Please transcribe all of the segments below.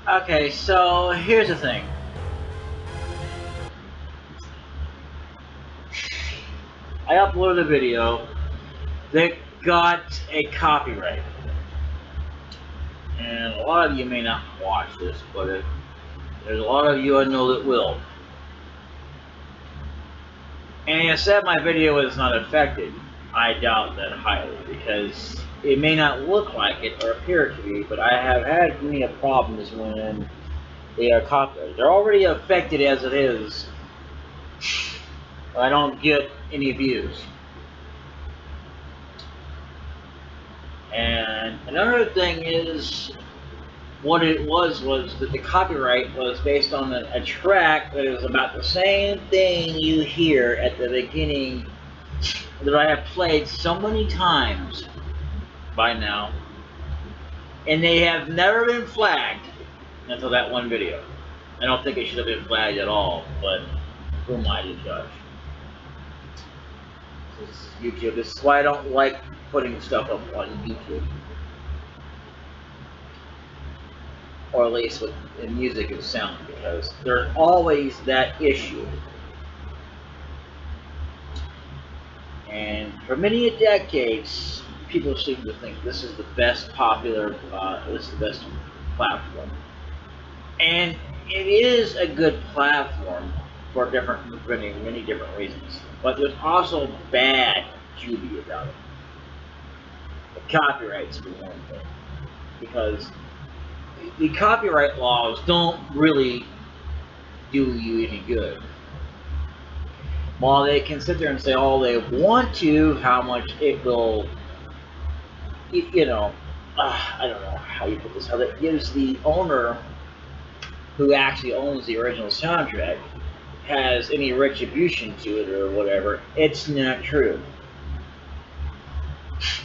Okay, so here's the thing. I uploaded a video that got a copyright. And a lot of you may not watch this, but there's a lot of you I know that will. And you said my video is not affected. I doubt that highly, because it may not look like it or appear to be, but I have had many problems when they are copyrighted. They're already affected as it is. I don't get any views. And another thing is, what it was that the copyright was based on a track that is about the same thing you hear at the beginning that I have played so many times by now, and they have never been flagged until that one video. I don't think it should have been flagged at all, but who am I to judge? This is YouTube. This is why I don't like putting stuff up on YouTube. Or at least with music and sound, because there's always that issue. And for many decades, people seem to think this is the best this is the best platform. And it is a good platform for many different reasons. But there's also bad duty about it. The copyrights for one thing. Because the copyright laws don't really do you any good. While they can sit there and say all they want to, how much it will, I don't know how you put this, how that gives the owner who actually owns the original soundtrack has any retribution to it or whatever, it's not true.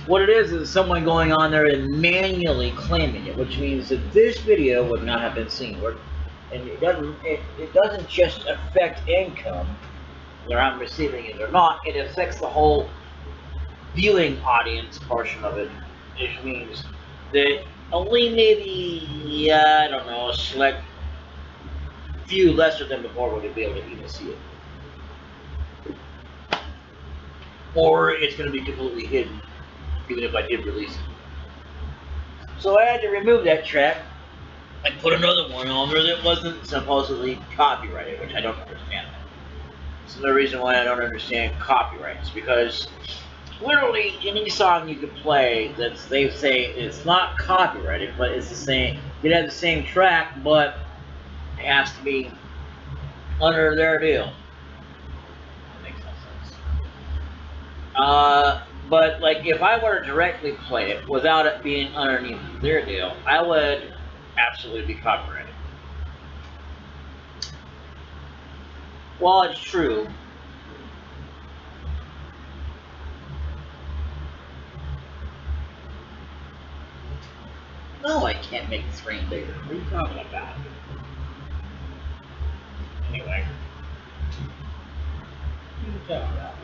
What it is someone going on there and manually claiming it, which means that this video would not have been seen. And it doesn't just affect income, whether I'm receiving it or not. It affects the whole viewing audience portion of it, which means that only maybe, I don't know, a select few lesser than before would be able to even see it. Or it's going to be completely hidden, even if I did release it. So I had to remove that track and put another one on there that wasn't supposedly copyrighted, which I don't understand. This is the reason why I don't understand copyrights, because literally any song you could play that they say it's not copyrighted, but it's the same, it has the same track, but it has to be under their deal. That makes no sense. But like if I were to directly play it without it being underneath their deal, I would absolutely be copyrighted. While it's true, no, I can't make the screen bigger. What are you talking about? Anyway, what are you talking about?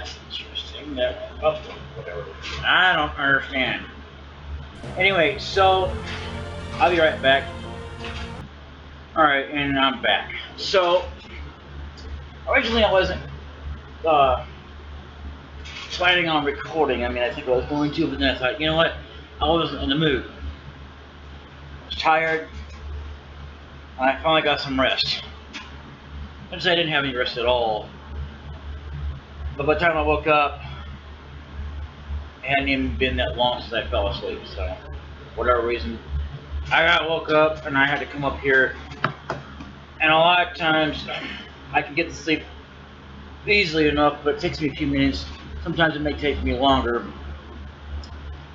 that's interesting. That, oh, whatever. I don't understand. Anyway, so I'll be right back. Alright, and I'm back. So, originally I wasn't uh, planning on recording. I mean, I think I was going to, but then I thought, you know what? I wasn't in the mood. I was tired, and I finally got some rest. Actually, I didn't have any rest at all. But by the time I woke up, it hadn't even been that long since I fell asleep. So, for whatever reason, woke up and I had to come up here. And a lot of times, I can get to sleep easily enough, but it takes me a few minutes. Sometimes it may take me longer.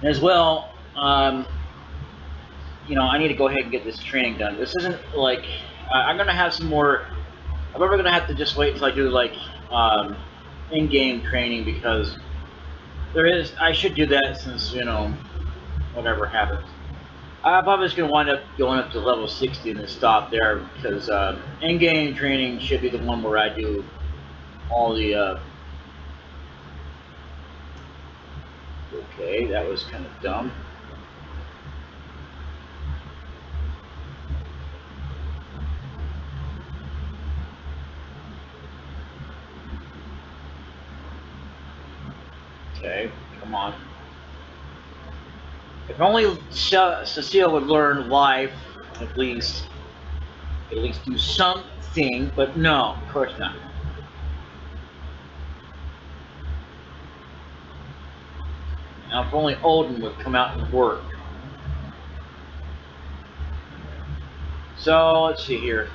And as well, you know, I need to go ahead and get this training done. This isn't like I'm gonna have some more. I'm probably gonna have to just wait until I do like in-game training because there is. I should do that since you know whatever happens. I'm probably just gonna wind up going up to level 60 and then stop there because in-game training should be the one where I do all the. Okay, that was kind of dumb. Okay, come on. If only Cecile would learn life, at least do something, but no, of course not. Now, if only Odin would come out and work. So, let's see here.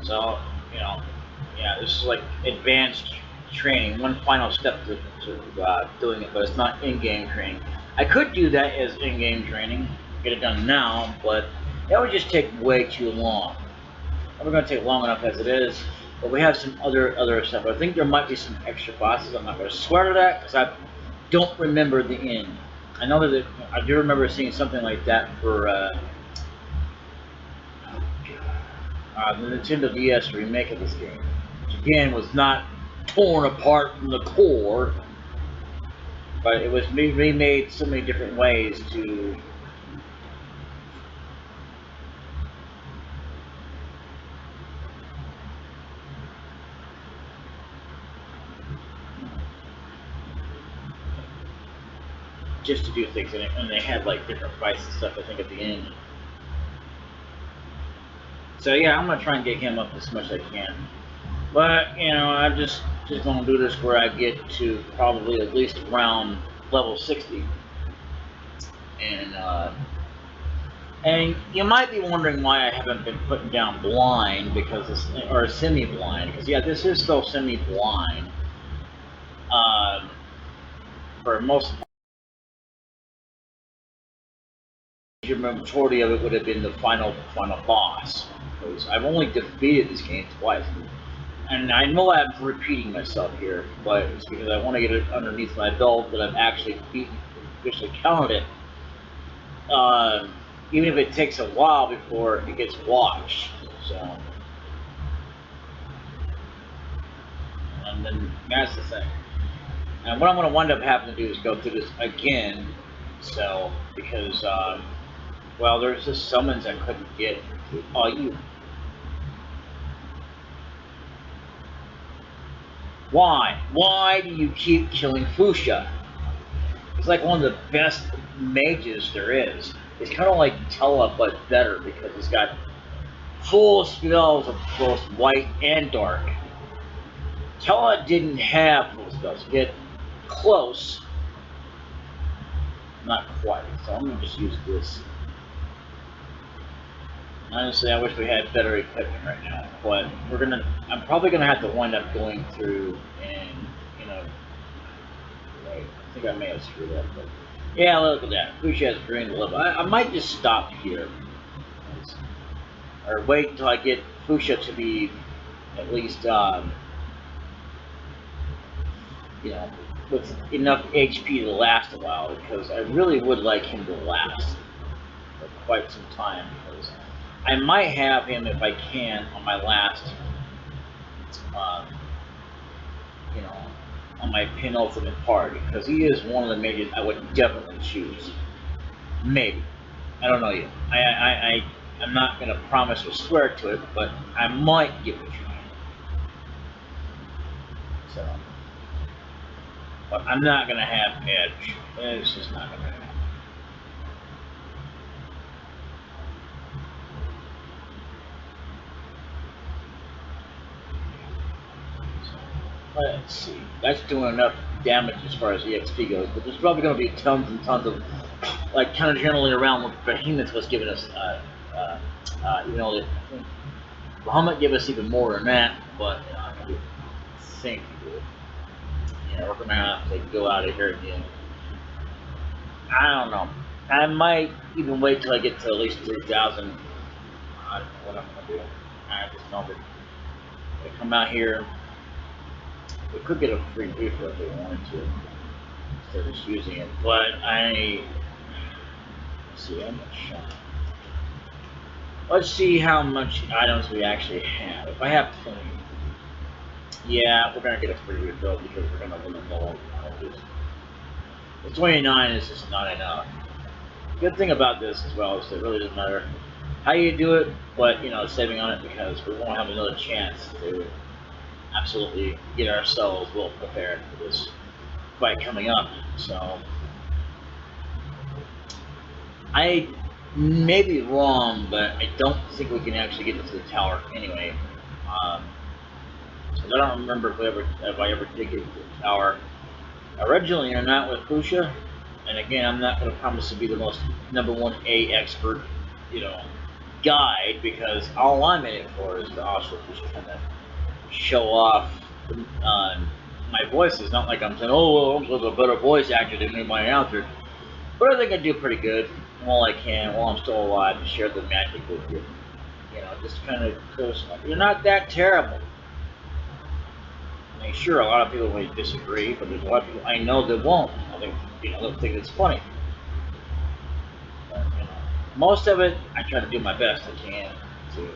So, you know, yeah, this is like advanced training, one final step to doing it, but it's not in-game training. I could do that as in-game training, get it done now, but that would just take way too long. We're going to take long enough as it is, but we have some other stuff. I think there might be some extra bosses. I'm not going to swear to that because I don't remember the end. I know that I do remember seeing something like that for the Nintendo DS remake of this game, which again was not torn apart from the core, but it was remade so many different ways to. Just to do things in it, and they had like different fights and stuff. I think at the end. So yeah, I'm gonna try and get him up as much as I can. But you know, I'm just gonna do this where I get to probably at least around level 60, and you might be wondering why I haven't been putting down blind because it's or semi-blind because yeah, this is still semi-blind. For most. The majority of it would have been the final boss. Because I've only defeated this game twice, and I know I'm repeating myself here, but it's because I want to get it underneath my belt that I've actually beaten, officially counted it. Even if it takes a while before it gets watched. So, and then that's the thing. And what I'm going to wind up having to do is go through this again. So, because well, there's just summons I couldn't get. Oh, you. Why? Why do you keep killing Fuchsia? He's like one of the best mages there is. He's kind of like Tella, but better because he's got full spells of both white and dark. Tella didn't have full spells. Get close. Not quite. So I'm going to just use this. Honestly, I wish we had better equipment right now, but I'm probably gonna have to wind up going through and, you know, wait, I think I may have screwed up, but yeah, look at that. Fuchsia has drained the level. I might just stop here, or wait until I get Fuchsia to be at least, you know, with enough HP to last a while, because I really would like him to last for quite some time, because I might have him if I can on my last, uh, you know, on my penultimate party, because he is one of the mages I would definitely choose. Maybe. I don't know yet. I'm not gonna promise or swear to it, but I might give it a try. So, but I'm not gonna have Edge. It's just not gonna happen. Let's see. That's doing enough damage as far as EXP goes, but there's probably going to be tons and tons of, like, kind of generally around what Behemoth was giving us. You know, I think Bahamut gave us even more than that, but I think we're going to have to go out of here again. I don't know. I might even wait till I get to at least 3,000. I don't know what I'm going to do. I just know that if I come out here, we could get a free reefer if we wanted to, instead of just using it. But let's see how much. Let's see how much items we actually have. If I have 20, yeah, we're gonna get a free refill because we're gonna limit low. The 29 is just not enough. Good thing about this as well is it really doesn't matter how you do it, but saving on it, because we won't have another chance to absolutely get ourselves well prepared for this fight coming up. So I may be wrong, but I don't think we can actually get to the tower anyway. I don't remember if I ever did get to the tower originally or not with Fuchsia. And again, I'm not going to promise to be the most number one A expert, guide, because all I'm in it for is to also just kind of show off my voice. Is not like I'm saying, oh, well, I'm supposed to be a better voice actor than anybody out there. But I think I do pretty good while I can, while I'm still alive, to share the magic with you. Just kind of, because you're not that terrible. I mean, sure, a lot of people may disagree, but there's a lot of people I know that won't. I think, they'll think it's funny. But, most of it, I try to do my best I can to.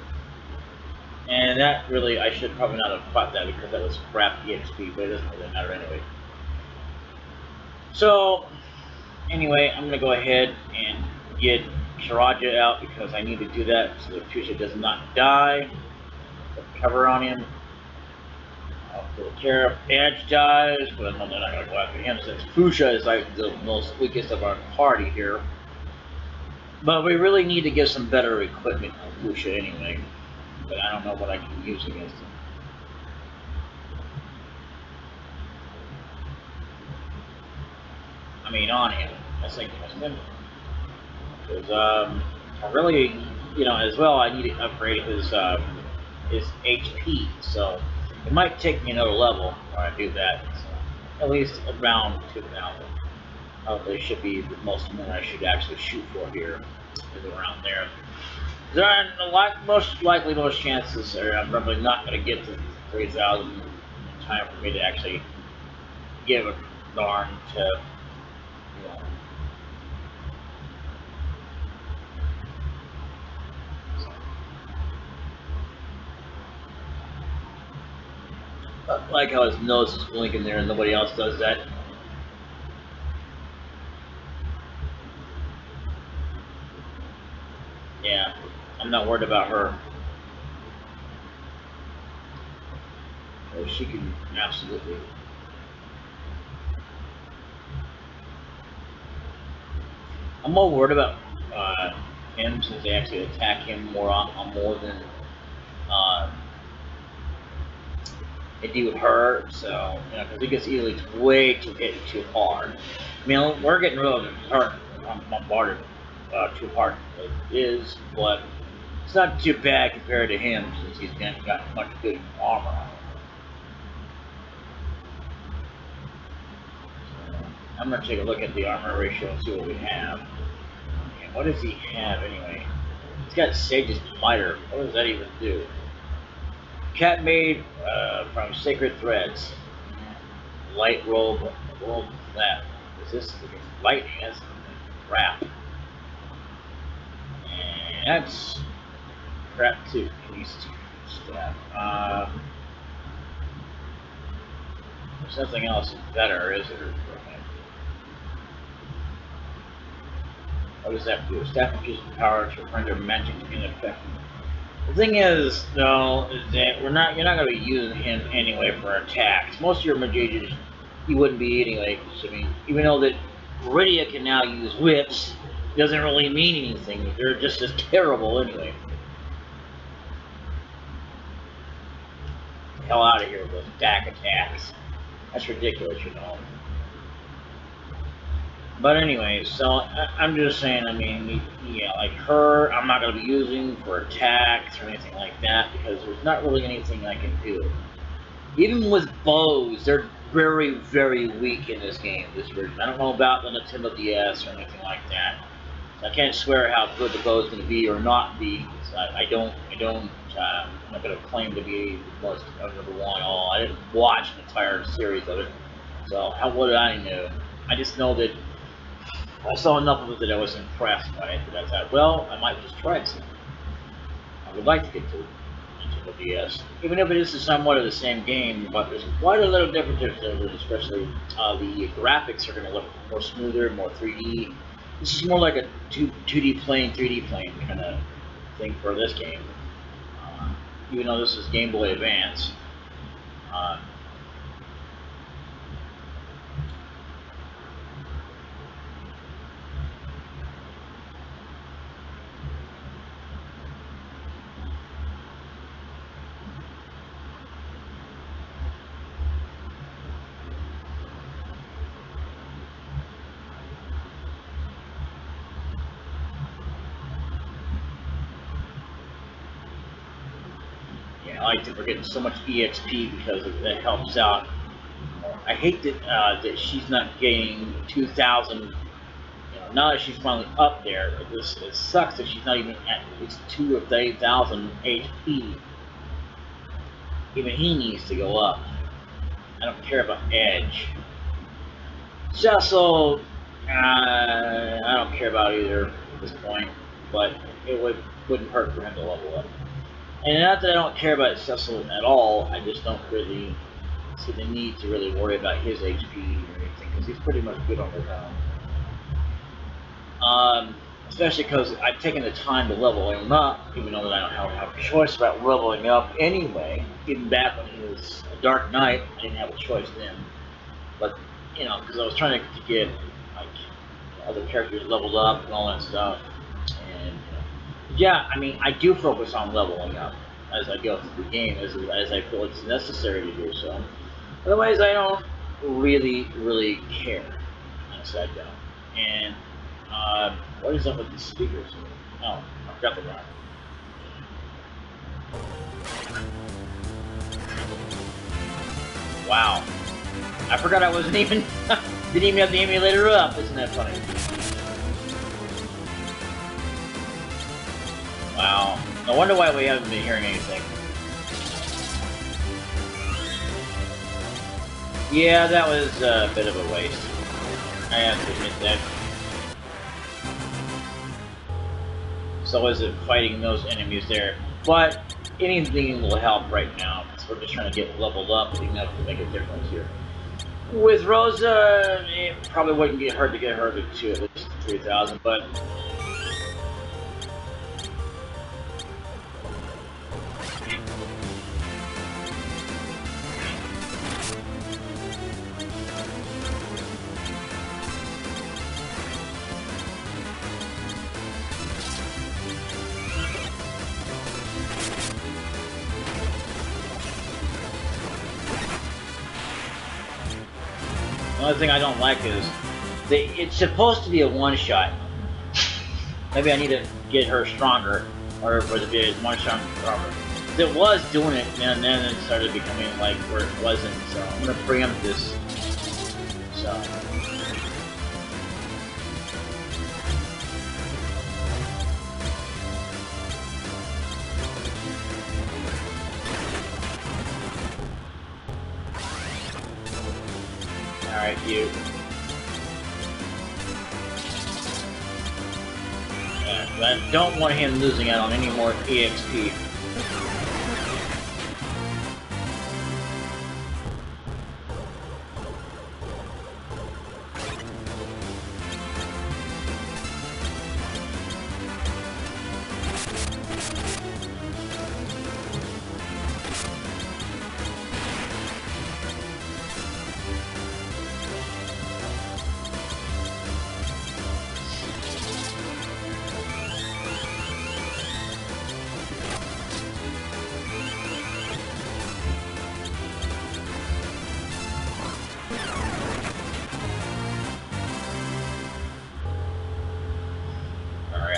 And that really, I should probably not have fought that, because that was crap EXP, but it doesn't really matter anyway. So, anyway, I'm going to go ahead and get Shiraja out, because I need to do that so that Fuchsia does not die. Put cover on him. I'll take care of Edge dies, but I'm not going to go after him, since Fuchsia is like the most weakest of our party here. But we really need to get some better equipment on Fuchsia anyway. But I don't know what I can use against him. I mean, on him. I think because I really, as well, I need to upgrade his HP. So it might take me another level when I do that. So at least around 2,000. Probably should be the most amount I should actually shoot for here. Is around there. There are most chances I'm probably not going to get to 3,000 in time for me to actually give a darn to, like how his nose is blinking there and nobody else does that. Yeah, I'm not worried about her. She can absolutely. I'm more worried about him, since they actually attack him more than they do with her. So because he gets easily way too hit too hard. I mean, we're getting rid of her bombarded too hard as it is, but it's not too bad compared to him, since he's got much good armor on. I'm going to take a look at the armor ratio and see what we have. Okay, what does he have anyway? He's got Sage's Miter. What does that even do? Cat made from Sacred Threads. Light robe world is that? Resistance against lightning, that's crap. And that's crap too. These two stuff. There's nothing else better, is there? What does that do? Staff infuses power to render magic ineffective. The thing is, though, is that you're not going to be using him anyway for attacks. Most of your mages, you wouldn't be anyway. Cause, I mean, even though that Rydia can now use whips, doesn't really mean anything. They're just as terrible anyway. Hell out of here with those back attacks. That's ridiculous, you know. But anyway, so I'm just saying, I mean, yeah, like her, I'm not going to be using for attacks or anything like that because there's not really anything I can do. Even with bows, they're very, very weak in this game, this version. I don't know about the Nintendo DS or anything like that. So I can't swear how good the bow is going to be or not be. So I'm not going to claim to be the most number one. Oh, I didn't watch the entire series of it. So what did I know? I just know that I saw enough of it that I was impressed by it that I thought, well, I might just try it soon. I would like to get to the DS. Even if it is somewhat of the same game, but there's quite a little difference, especially the graphics are going to look more smoother, more 3D. This is more like a 2D plane, 3D plane kind of thing for this game. Even though this is Game Boy Advance. I like that we're getting so much EXP because that helps out. I hate that she's not gaining 2,000. You know, now that she's finally up there, it sucks that she's not even at least 2 of the 8,000 HP. Even he needs to go up. I don't care about Edge. Cecil, I don't care about either at this point, but it wouldn't hurt for him to level up. And not that I don't care about Cecil at all, I just don't really see the need to really worry about his HP or anything, because he's pretty much good on his own. Especially because I've taken the time to level him up, even though I don't have a choice about leveling up anyway. Even back when he was a Dark Knight, I didn't have a choice then. But, you know, because I was trying to get, like, other characters leveled up and all that stuff. And, yeah, I mean, I do focus on leveling up as I go through the game, as I feel it's necessary to do so. Otherwise, I don't really care. Honestly, I don't. And, what is up with the speakers? Oh, I forgot the rock. Wow. I forgot I wasn't even, didn't even have the emulator up. Isn't that funny? Wow. No wonder why we haven't been hearing anything. Yeah, that was a bit of a waste. I have to admit that. So is it fighting those enemies there? But anything will help right now, because we're just trying to get leveled up enough to make a difference here. With Rosa, it probably wouldn't get hard to get her to at least 3,000, but the only thing I don't like is it's supposed to be a one-shot. Maybe I need to get her stronger, or for the video, one-shot stronger. It was doing it, and then it started becoming like where it wasn't. So I'm gonna preempt this. So. Alright, you. I don't want him losing out on any more EXP.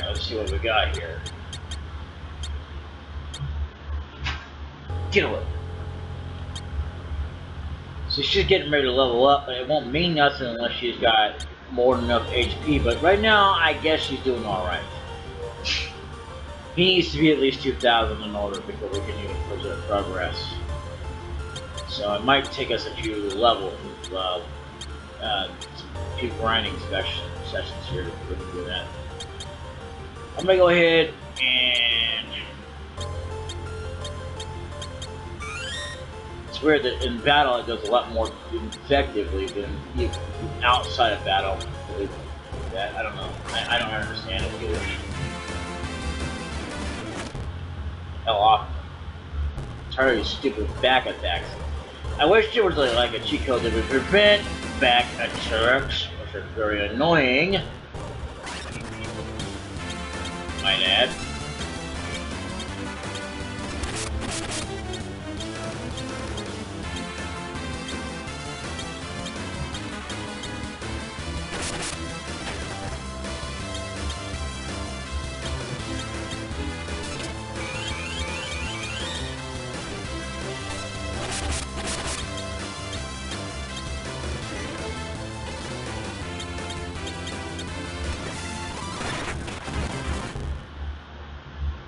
Let's see what we got here. Get away. So she's getting ready to level up, but it won't mean nothing unless she's got more than enough HP. But right now, I guess she's doing alright. He needs to be at least 2,000 in order before we can even preserve progress. So it might take us a few levels, a few grinding sessions here to do that. I'm gonna go ahead and it's weird that in battle it goes a lot more effectively than outside of battle. That I don't know. I don't understand it either. Hell off. I'm tired of these stupid back attacks. I wish there was like a cheat code that would prevent back attacks, which are very annoying. Might add.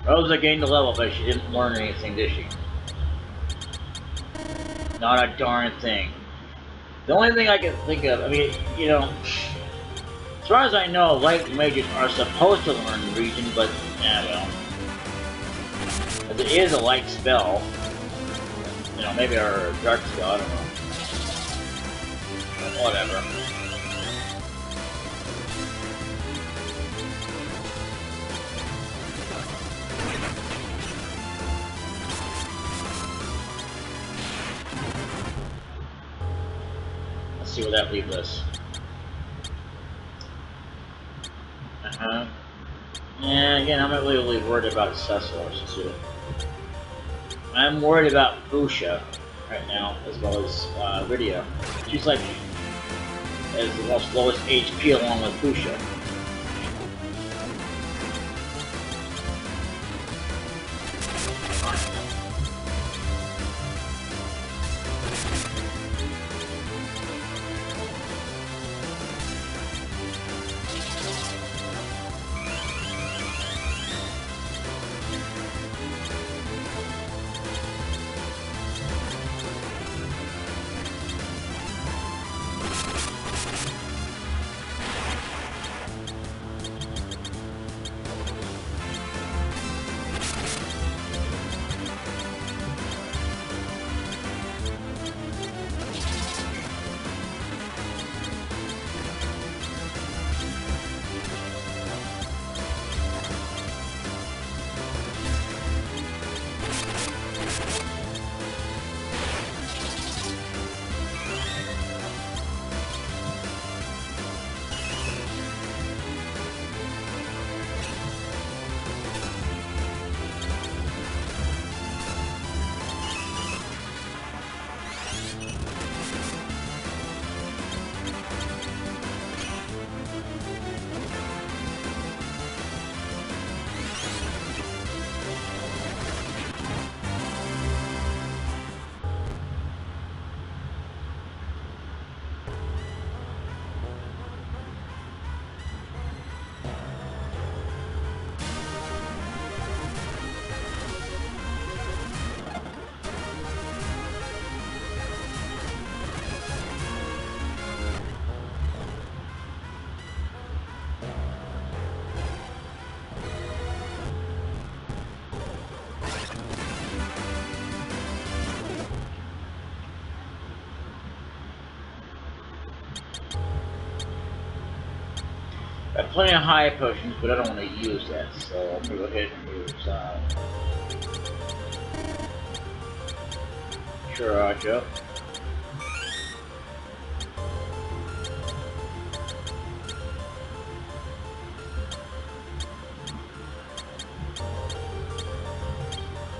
Rosa gained a level, but she didn't learn anything, did she? Not a darn thing. The only thing I can think of, I mean, you know, as far as I know, light mages are supposed to learn region, but, yeah, well. If it is a light spell, you know, maybe our dark spell, I don't know. But whatever. See where that leaves us. Yeah, again, I'm not really worried about Cecil. I'm worried about Busha right now, as well as Rydia. She's like as the most lowest HP along with Busha. plenty of high potions, but I don't want to use that, so I'm gonna go ahead and use Chiraja.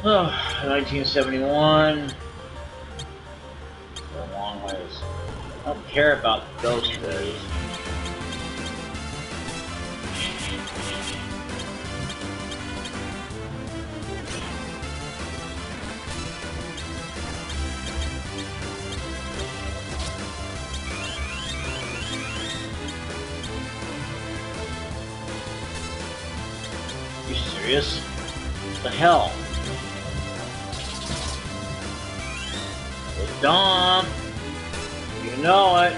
Oh, 1971. A long ways. I don't care about those days. You serious? What the hell? It's Dom. You know it.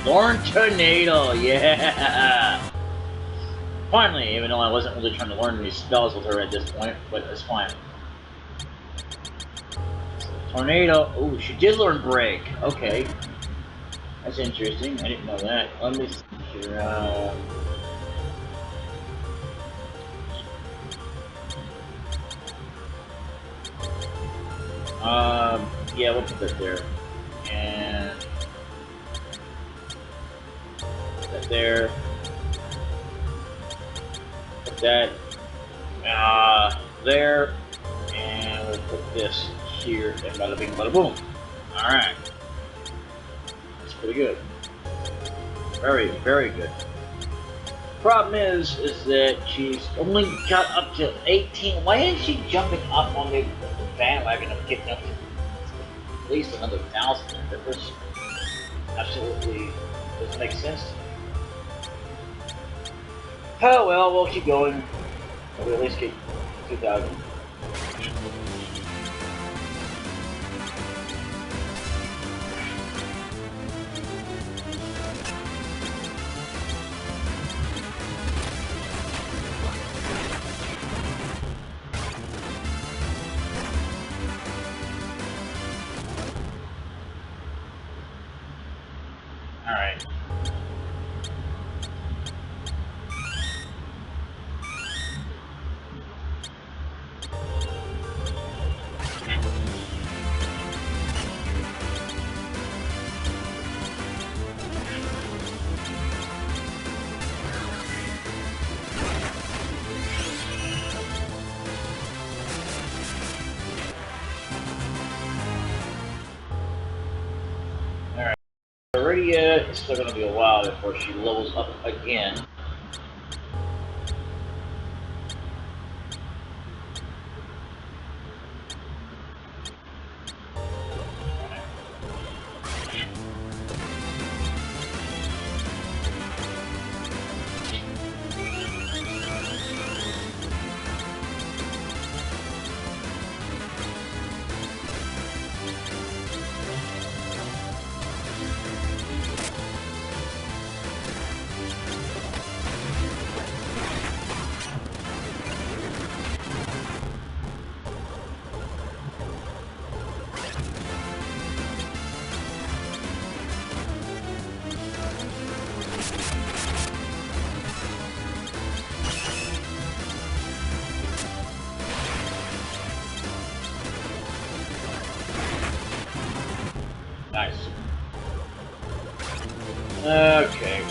Lorn Tornado, yeah! Finally, even though I wasn't really trying to learn any spells with her at this point, but it's fine. Tornado, ooh, she did learn Break, okay. That's interesting, I didn't know that. Let me see here, yeah, we'll put that there. And put that there. Put that there. And we'll put this here, and bada bing, bada boom. Alright. That's pretty good. Very, very good. Problem is that she's only got up to 18. Why isn't she jumping up on the bandwagon of getting up to at least another 1,000? That was absolutely doesn't make sense to me. Oh well, we'll keep going. We'll at least get 2,000. Alright. Alright. Iridia is still going to be a while before she levels up again. Nice. Okay.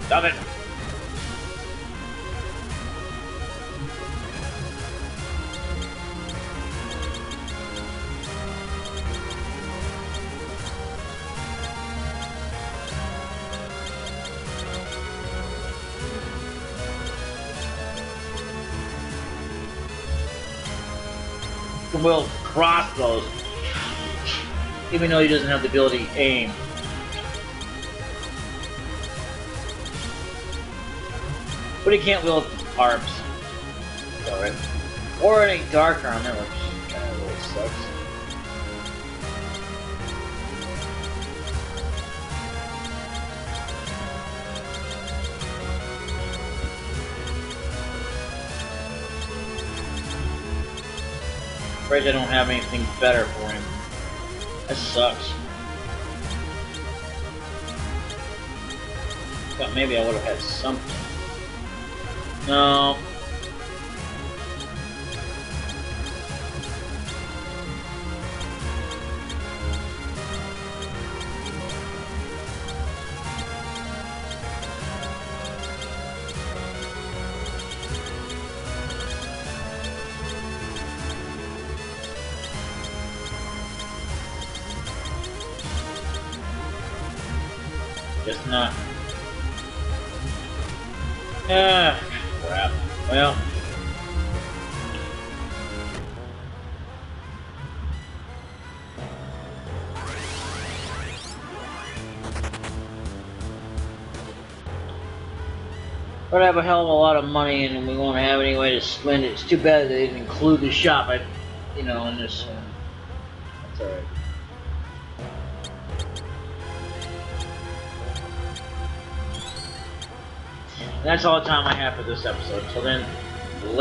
Stop it! You can wield crossbows, even though he doesn't have the ability to aim. But he can't wield arms. Alright. Or any dark armor, which kind of really sucks. Afraid I don't have anything better for him. That sucks. Thought maybe I would have had something. No. Guess not. Ah, crap. Well. But I have a hell of a lot of money and we won't have any way to spend it. It's too bad they didn't include the shop, in this. That's alright. That's all the time I have for this episode. So then,